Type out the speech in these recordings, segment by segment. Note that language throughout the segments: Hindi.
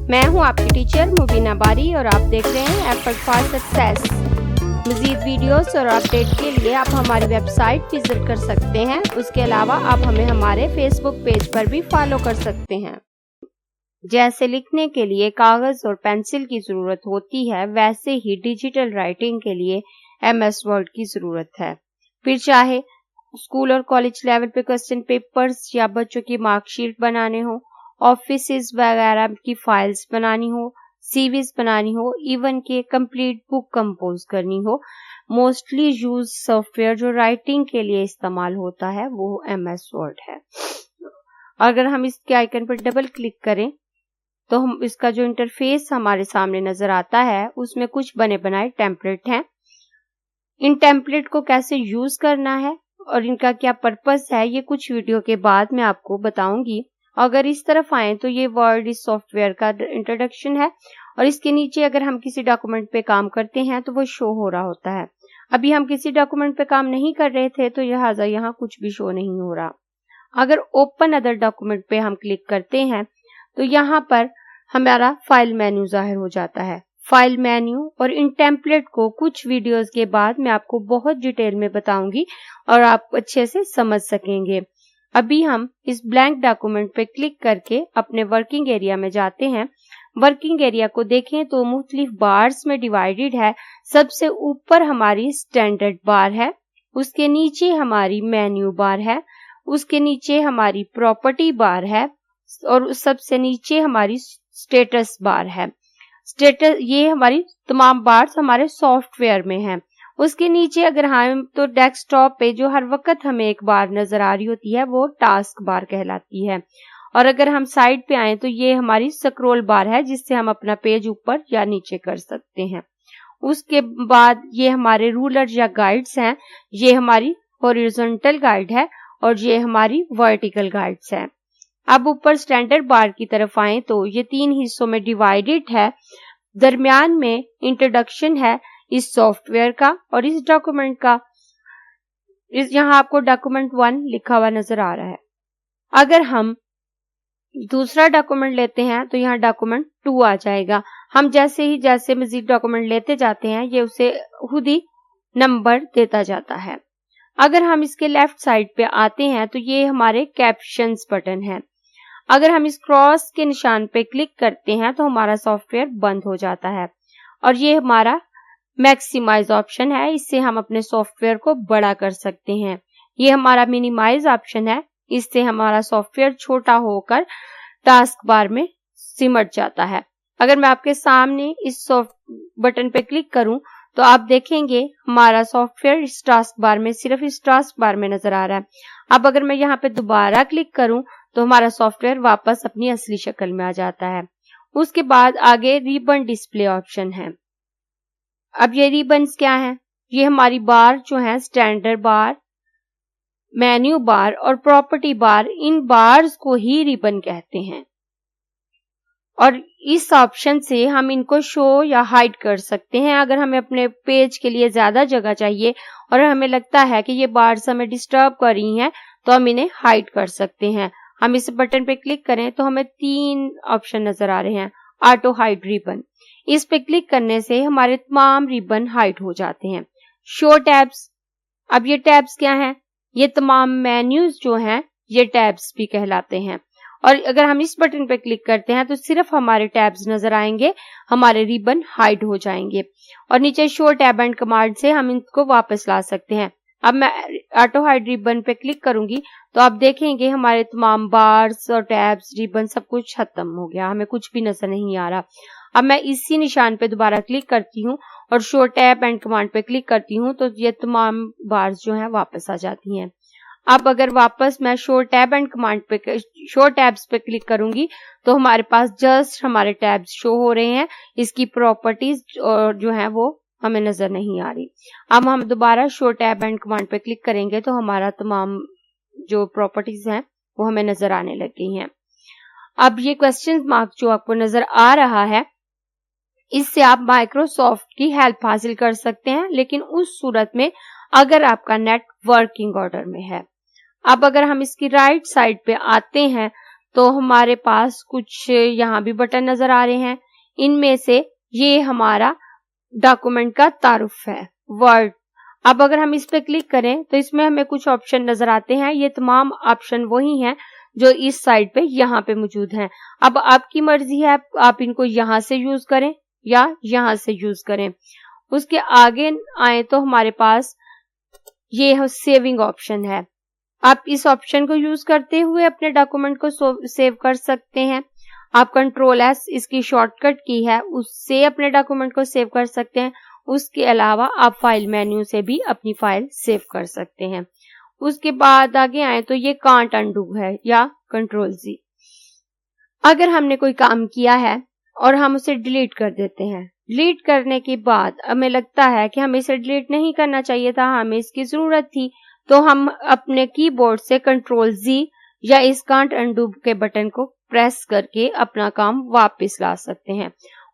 मैं हूं आपकी टीचर मुबीना बारी और आप देख रहे हैं एफर्ट फॉर सक्सेस। मज़ीद वीडियोस और अपडेट के लिए आप हमारी वेबसाइट विजिट कर सकते हैं। उसके अलावा आप हमें हमारे फेसबुक पेज पर भी फॉलो कर सकते हैं। जैसे लिखने के लिए कागज़ और पेंसिल की ज़रूरत होती है, वैसे ही डिजिटल राइटिंग के लिए MS वर्ड की ज़रूरत है। फिर चाहे स्कूल और कॉलेज लेवल पे क्वेश्चन पेपर्स या बच्चों की मार्कशीट बनाने हो, ऑफिसेज वगैरह की फाइल्स बनानी हो, सीवीज बनानी हो, इवन के कंप्लीट बुक कंपोज करनी हो, मोस्टली यूज सॉफ्टवेयर जो राइटिंग के लिए इस्तेमाल होता है वो MS वर्ड है। अगर हम इसके आइकन पर डबल क्लिक करें तो हम इसका जो इंटरफेस हमारे सामने नजर आता है उसमें कुछ बने बनाए टेम्पलेट हैं। इन टेम्पलेट को कैसे यूज करना है और इनका क्या पर्पस है, ये कुछ वीडियो के बाद मैं आपको बताऊंगी। अगर इस तरफ आए तो ये वर्ड इस सॉफ्टवेयर का इंट्रोडक्शन है और इसके नीचे अगर हम किसी डॉक्यूमेंट पे काम करते हैं तो वो शो हो रहा होता है। अभी हम किसी डॉक्यूमेंट पे काम नहीं कर रहे थे तो लिहाजा यहाँ कुछ भी शो नहीं हो रहा। अगर ओपन अदर डॉक्यूमेंट पे हम क्लिक करते हैं तो यहाँ पर हमारा फाइल मेन्यू जाहिर हो जाता है। फाइल मेन्यू और इन टेम्पलेट को कुछ वीडियोस के बाद मैं आपको बहुत डिटेल में बताऊंगी और आप अच्छे से समझ सकेंगे। अभी हम इस ब्लैंक डॉक्यूमेंट पे क्लिक करके अपने वर्किंग एरिया में जाते हैं। वर्किंग एरिया को देखें तो मुख्तलिफ बार्स में डिवाइडेड है। सबसे ऊपर हमारी स्टैंडर्ड बार है, उसके नीचे हमारी मेन्यू बार है, उसके नीचे हमारी प्रॉपर्टी बार है और सबसे नीचे हमारी स्टेटस बार है। स्टेटस ये हमारी तमाम बार्स हमारे सॉफ्टवेयर में हैं। उसके नीचे अगर हम तो डेस्कटॉप पे जो हर वक्त हमें एक बार नजर आ रही होती है वो टास्क बार कहलाती है। और अगर हम साइड पे आए तो ये हमारी स्क्रॉल बार है जिससे हम अपना पेज ऊपर या नीचे कर सकते हैं। उसके बाद ये हमारे रूलर या गाइड्स हैं, ये हमारी हॉरिजॉन्टल गाइड है और ये हमारी वर्टिकल गाइड्स है। अब ऊपर स्टैंडर्ड बार की तरफ आए तो ये 3 हिस्सों में डिवाइडेड है। दरमियान में इंट्रोडक्शन है इस सॉफ्टवेयर का और इस डॉक्यूमेंट का। यहाँ आपको डॉक्यूमेंट 1 लिखा हुआ नजर आ रहा है। अगर हम दूसरा डॉक्यूमेंट लेते हैं तो यहाँ डॉक्यूमेंट 2 आ जाएगा। हम जैसे मजीद डॉक्यूमेंट लेते जाते हैं ये उसे खुद ही नंबर देता जाता है। अगर हम इसके लेफ्ट साइड पे आते हैं तो ये हमारे कैप्शंस बटन है। अगर हम इस क्रॉस के निशान पे क्लिक करते हैं तो हमारा सॉफ्टवेयर बंद हो जाता है। और ये हमारा मैक्सिमाइज ऑप्शन है, इससे हम अपने सॉफ्टवेयर को बड़ा कर सकते हैं। ये हमारा मिनिमाइज ऑप्शन है, इससे हमारा सॉफ्टवेयर छोटा होकर टास्क बार में सिमट जाता है। अगर मैं आपके सामने इस बटन पे क्लिक करूं तो आप देखेंगे हमारा सॉफ्टवेयर इस टास्क बार में सिर्फ इस टास्क बार में नजर आ रहा है। अब अगर मैं यहाँ पे दोबारा क्लिक करूं तो हमारा सॉफ्टवेयर वापस अपनी असली शक्ल में आ जाता है। उसके बाद आगे रिबन डिस्प्ले ऑप्शन है। अब ये रिबन्स क्या है? ये हमारी बार जो है स्टैंडर्ड बार, मेन्यू बार और प्रॉपर्टी बार, इन बार्स को ही रिबन कहते हैं और इस ऑप्शन से हम इनको शो या हाइड कर सकते हैं। अगर हमें अपने पेज के लिए ज्यादा जगह चाहिए और हमें लगता है कि ये बार्स हमें डिस्टर्ब कर रही हैं तो हम इन्हें हाइड कर सकते हैं। हम इस बटन पे क्लिक करें तो हमें 3 ऑप्शन नजर आ रहे हैं। ऑटो हाइड रिबन, इस पे क्लिक करने से हमारे तमाम रिबन हाइड हो जाते हैं। शो टैब्स, अब ये टैब्स क्या हैं? ये तमाम मेन्यूज जो हैं ये टैब्स भी कहलाते हैं। और अगर हम इस बटन पे क्लिक करते हैं तो सिर्फ हमारे टैब्स नजर आएंगे, हमारे रिबन हाइड हो जाएंगे। और नीचे शो टैब एंड कमांड से हम इनको वापस ला सकते हैं। अब मैं ऑटो हाइड रिबन पे क्लिक करूंगी तो आप देखेंगे हमारे तमाम बार्स और टैब्स, रिबन सब कुछ खत्म हो गया, हमें कुछ भी नजर नहीं आ रहा। अब मैं इसी निशान पे दोबारा क्लिक करती हूँ और शो टैब एंड कमांड पे क्लिक करती हूँ तो ये तमाम बार्स जो हैं वापस आ जाती हैं। अब अगर वापस मैं शो टैब एंड कमांड पे शो टैब्स पे क्लिक करूंगी तो हमारे पास जस्ट हमारे टैब्स शो हो रहे हैं, इसकी प्रॉपर्टीज और जो है वो हमें नजर नहीं आ रही। अब हम दोबारा शो टैब एंड कमांड पे क्लिक करेंगे तो हमारा तमाम जो प्रॉपर्टीज हैं वो हमें नजर आने लग गई हैं। अब ये क्वेश्चन मार्क जो आपको नजर आ रहा है इससे आप माइक्रोसॉफ्ट की हेल्प हासिल कर सकते हैं, लेकिन उस सूरत में अगर आपका नेट वर्किंग ऑर्डर में है। अब अगर हम इसकी राइट साइड पे आते हैं तो हमारे पास कुछ यहाँ भी बटन नजर आ रहे हैं। इनमें से ये हमारा डॉक्यूमेंट का तारुफ है, वर्ड। अब अगर हम इस पे क्लिक करें तो इसमें हमें कुछ ऑप्शन नजर आते हैं। ये तमाम ऑप्शन वही हैं जो इस साइड पे यहाँ पे मौजूद हैं। अब आपकी मर्जी है, आप इनको यहाँ से यूज करें या यहाँ से यूज करें। उसके आगे आए तो हमारे पास ये सेविंग ऑप्शन है। आप इस ऑप्शन को यूज करते हुए अपने डॉक्यूमेंट को सेव कर सकते हैं। आप Ctrl+S इसकी शॉर्टकट की है, उससे अपने डॉक्यूमेंट को सेव कर सकते हैं। उसके अलावा आप फाइल मेन्यू से भी अपनी फाइल सेव कर सकते हैं। उसके बाद आगे आए तो ये कांट अनडू है या Ctrl+Z। अगर हमने कोई काम किया है और हम उसे डिलीट कर देते हैं, डिलीट करने के बाद हमें लगता है कि हमें इसे डिलीट नहीं करना चाहिए था, हमें इसकी जरूरत थी, तो हम अपने कीबोर्ड से Ctrl+Z या इस कांट अनडू के बटन को प्रेस करके अपना काम वापस ला सकते हैं।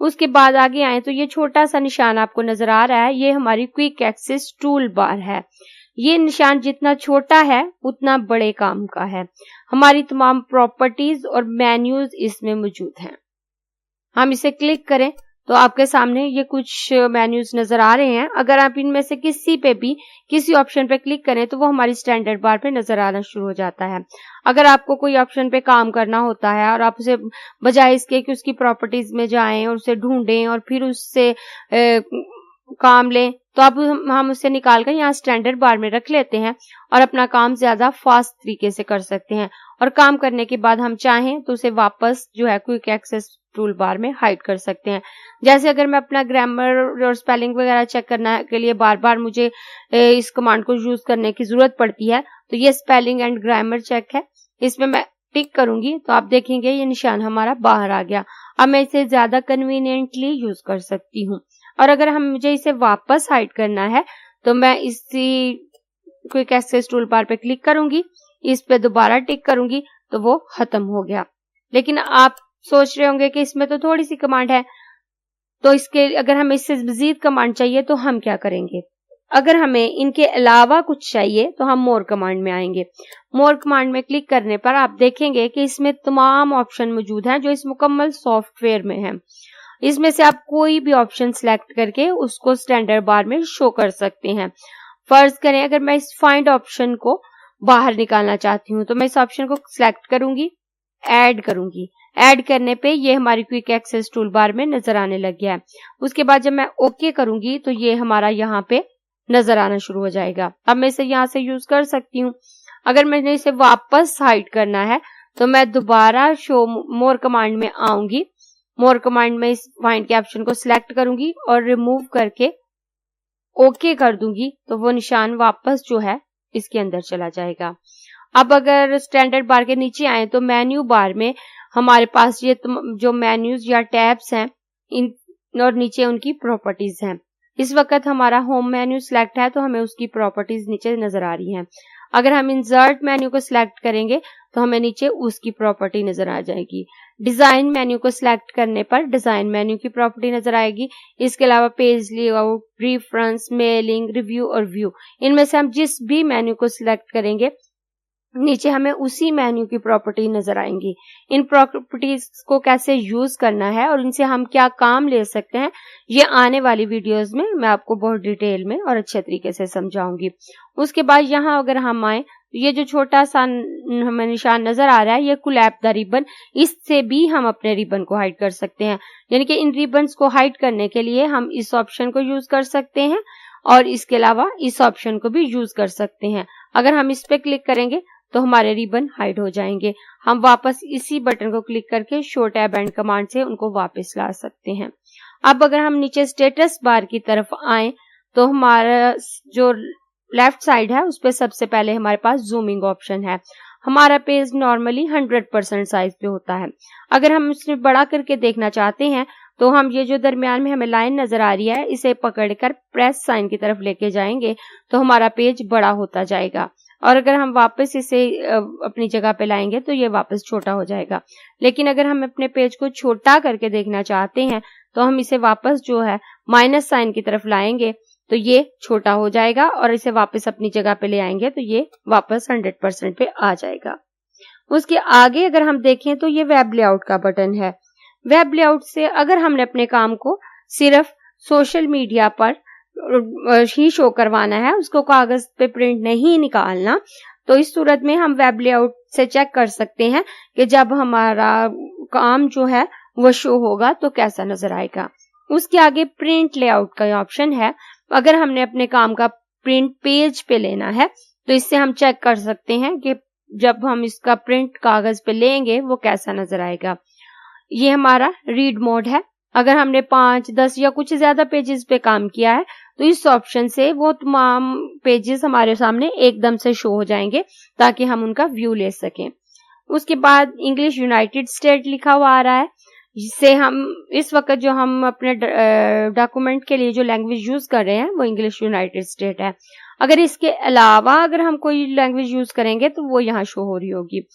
उसके बाद आगे आए तो ये छोटा सा निशान आपको नजर आ रहा है, ये हमारी क्विक एक्सेस टूल बार है। ये निशान जितना छोटा है उतना बड़े काम का है। हमारी तमाम प्रॉपर्टीज और मेन्यूज इसमें मौजूद हैं। हम इसे क्लिक करें तो आपके सामने ये कुछ मेन्यूज नजर आ रहे हैं। अगर आप इनमें से किसी ऑप्शन पे क्लिक करें तो वो हमारी स्टैंडर्ड बार पे नजर आना शुरू हो जाता है। अगर आपको कोई ऑप्शन पे काम करना होता है और आप उसे बजाय इसके कि उसकी प्रॉपर्टीज में जाएं और उसे ढूंढें और फिर उससे काम लें, तो अब हम उसे निकाल कर यहाँ स्टैंडर्ड बार में रख लेते हैं और अपना काम ज्यादा फास्ट तरीके से कर सकते हैं। और काम करने के बाद हम चाहें तो उसे वापस जो है क्विक एक्सेस टूल बार में हाइड कर सकते हैं। जैसे अगर मैं अपना ग्रामर और स्पेलिंग वगैरह चेक करने के लिए बार बार मुझे इस कमांड को यूज करने की जरूरत पड़ती है, तो ये स्पेलिंग एंड ग्रामर चेक है, इसमें मैं टिक करूंगी तो आप देखेंगे ये निशान हमारा बाहर आ गया। अब मैं इसे ज्यादा कन्वीनियंटली यूज कर सकती हूँ। और अगर मुझे इसे वापस हाइड करना है तो मैं इसी क्विक एक्सेस टूल बार पे क्लिक करूंगी, इस पे दोबारा टिक करूंगी तो वो खत्म हो गया। लेकिन आप सोच रहे होंगे कि इसमें तो थोड़ी सी कमांड है, तो इसके अगर हमें इससे मजीद कमांड चाहिए तो हम क्या करेंगे? अगर हमें इनके अलावा कुछ चाहिए तो हम मोर कमांड में आएंगे। मोर कमांड में क्लिक करने पर आप देखेंगे कि इसमें तमाम ऑप्शन मौजूद हैं जो इस मुकम्मल सॉफ्टवेयर में हैं। इसमें से आप कोई भी ऑप्शन सिलेक्ट करके उसको स्टैंडर्ड बार में शो कर सकते हैं। फर्ज करें अगर मैं इस फाइंड ऑप्शन को बाहर निकालना चाहती हूँ तो मैं इस ऑप्शन को सिलेक्ट करूंगी, ऐड करूंगी। ऐड करने पे ये हमारी क्विक एक्सेस टूल बार में नजर आने लग गया है। उसके बाद जब मैं ओके करूंगी तो ये हमारा यहाँ पे नजर आना शुरू हो जाएगा। अब मैं इसे यहाँ से यूज कर सकती हूँ। अगर मैंने इसे वापस हाइड करना है तो मैं दोबारा शो मोर कमांड में आऊंगी। मोर कमांड में इस फाइंड के ऑप्शन को सिलेक्ट करूंगी और रिमूव करके ओके कर दूंगी तो वो निशान वापस जो है इसके अंदर चला जाएगा। अब अगर स्टैंडर्ड बार के नीचे आए तो मेन्यू बार में हमारे पास ये जो मेन्यूज या टैब्स हैं इन और नीचे उनकी प्रॉपर्टीज हैं। इस वक्त हमारा होम मेन्यू सिलेक्ट है तो हमें उसकी प्रॉपर्टीज नीचे नजर आ रही हैं। अगर हम इंसर्ट मेन्यू को सिलेक्ट करेंगे तो हमें नीचे उसकी प्रॉपर्टी नजर आ जाएगी। डिजाइन मेन्यू को सिलेक्ट करने पर डिजाइन मेन्यू की प्रॉपर्टी नजर आएगी। इसके अलावा page layout, reference, mailing, review और व्यू, इनमें से हम जिस भी मेन्यू को सिलेक्ट करेंगे नीचे हमें उसी मेन्यू की प्रॉपर्टी नजर आएंगी। इन प्रॉपर्टीज को कैसे यूज करना है और इनसे हम क्या काम ले सकते हैं, ये आने वाली वीडियोस में मैं आपको बहुत डिटेल में और अच्छे तरीके से समझाऊंगी। उसके बाद यहाँ अगर हम आए तो ये जो छोटा सा हमें निशान नजर आ रहा है ये कोलैप द रिबन, इससे भी हम अपने रिबन को हाइड कर सकते हैं। यानी कि इन रिबन्स को हाइड करने के लिए हम इस ऑप्शन को यूज कर सकते हैं और इसके अलावा इस ऑप्शन को भी यूज कर सकते हैं। अगर हम इस पे क्लिक करेंगे तो हमारे रिबन हाइड हो जाएंगे। हम वापस इसी बटन को क्लिक करके शो टैब एंड कमांड से उनको वापस ला सकते हैं। अब अगर हम नीचे स्टेटस बार की तरफ आए तो हमारा जो लेफ्ट साइड है उस पर सबसे पहले हमारे पास जूमिंग ऑप्शन है। हमारा पेज नॉर्मली 100% साइज पे होता है। अगर हम इसे बड़ा करके देखना चाहते हैं तो हम ये जो दरमियान में हमें लाइन नजर आ रही है इसे पकड़कर प्रेस साइन की तरफ लेके जाएंगे तो हमारा पेज बड़ा होता जाएगा। और अगर हम वापस इसे अपनी जगह पे लाएंगे तो ये वापस छोटा हो जाएगा। लेकिन अगर हम अपने पेज को छोटा करके देखना चाहते हैं तो हम इसे वापस जो है माइनस साइन की तरफ लाएंगे तो ये छोटा हो जाएगा और इसे वापस अपनी जगह पे ले आएंगे तो ये वापस 100% पे आ जाएगा। उसके आगे अगर हम देखें तो ये वेब लेआउट का बटन है। वेब लेआउट से अगर हमने अपने काम को सिर्फ सोशल मीडिया पर ही शो करवाना है, उसको कागज पे प्रिंट नहीं निकालना, तो इस सूरत में हम वेब लेआउट से चेक कर सकते हैं कि जब हमारा काम जो है वो शो होगा तो कैसा नजर आएगा। उसके आगे प्रिंट लेआउट का ऑप्शन है। अगर हमने अपने काम का प्रिंट पेज पे लेना है तो इससे हम चेक कर सकते हैं कि जब हम इसका प्रिंट कागज पे लेंगे वो कैसा नजर आएगा। ये हमारा रीड मोड है। अगर हमने 5, 10 या कुछ ज्यादा पेजेस पे काम किया है तो इस ऑप्शन से वो तमाम पेजेस हमारे सामने एकदम से शो हो जाएंगे ताकि हम उनका व्यू ले सकें। उसके बाद इंग्लिश यूनाइटेड स्टेट लिखा हुआ आ रहा है, जिससे हम इस वक्त जो हम अपने डॉक्यूमेंट के लिए जो लैंग्वेज यूज कर रहे हैं वो इंग्लिश यूनाइटेड स्टेट है। अगर इसके अलावा अगर हम कोई लैंग्वेज यूज करेंगे तो वो यहाँ शो हो रही होगी।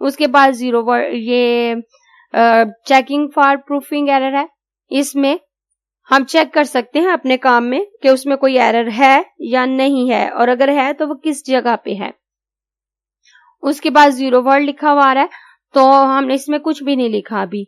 उसके बाद ये चेकिंग फॉर प्रूफिंग एरर है। इसमें हम चेक कर सकते हैं अपने काम में कि उसमें कोई एरर है या नहीं है, और अगर है तो वो किस जगह पे है। उसके बाद 0 वर्ड लिखा हुआ आ रहा है, तो हमने इसमें कुछ भी नहीं लिखा अभी,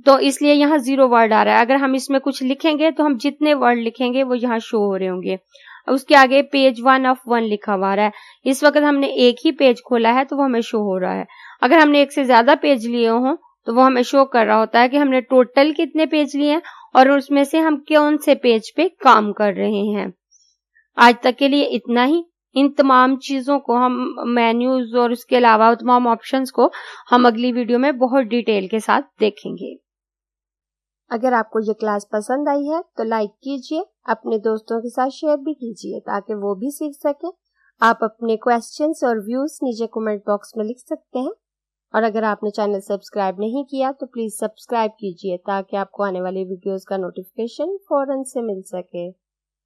तो इसलिए यहाँ 0 वर्ड आ रहा है। अगर हम इसमें कुछ लिखेंगे तो हम जितने वर्ड लिखेंगे वो यहाँ शो हो रहे होंगे। उसके आगे पेज 1 ऑफ 1 लिखा हुआ आ रहा है। इस वक्त हमने एक ही पेज खोला है तो वो हमें शो हो रहा है। अगर हमने एक से ज्यादा पेज लिए हों तो वो हमें शो कर रहा होता है कि हमने टोटल कितने पेज लिए हैं और उसमें से हम कौन से पेज पे काम कर रहे हैं। आज तक के लिए इतना ही। इन तमाम चीजों को हम मेन्यूज और उसके अलावा तमाम ऑप्शंस को हम अगली वीडियो में बहुत डिटेल के साथ देखेंगे। अगर आपको ये क्लास पसंद आई है तो लाइक कीजिए, अपने दोस्तों के साथ शेयर भी कीजिए ताकि वो भी सीख सकें। आप अपने क्वेश्चंस और व्यूज नीचे कमेंट बॉक्स में लिख सकते हैं, और अगर आपने चैनल सब्सक्राइब नहीं किया तो प्लीज सब्सक्राइब कीजिए ताकि आपको आने वाली वीडियोस का नोटिफिकेशन फौरन से मिल सके।